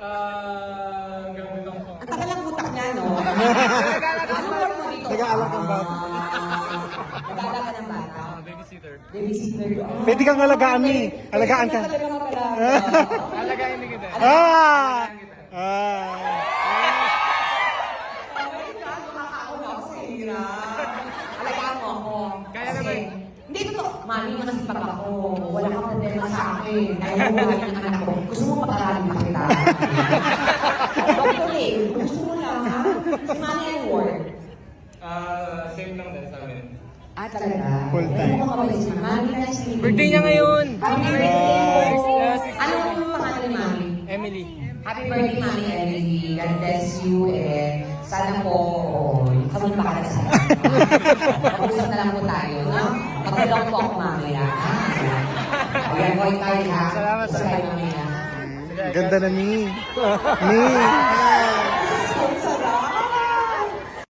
Gamit ang phone. Ang tagal ang utak niya, no? Ano work mo dito? Nag-aalak ng bata. Nag-aalak ka ng bata? Babysitter. Babysitter doon. Pwede kang alagaan ni. Alagaan ka. Alagayin din kita. Ah! Ah! Alagaan mo ako. Kaya Kasi, naman. hindi totoo. Mami, masipag ako. Wala kang problema sa akin. Dahil buhay ng anak ko. Gusto mo pag-aralin pa kita. Doktor eh. Gusto mo lang, ha? Si Mami ay ward. Same lang din sa amin. Ah, talaga? Full time. Ano mo kapag si Mami na si Birthday niya ngayon. Happy Yeah, birthday! 16. Anong pangalan ni Mami? Emily. Happy birthday, Mami Emily. God bless you and sana po, kami pa ka na sana. Mag-usap na lang po tayo, no? Mag-vlog po ako mamaya. Ayan, boy tayo ha. Salamat, Usap tayo mamaya. Ganda na ni. Ni.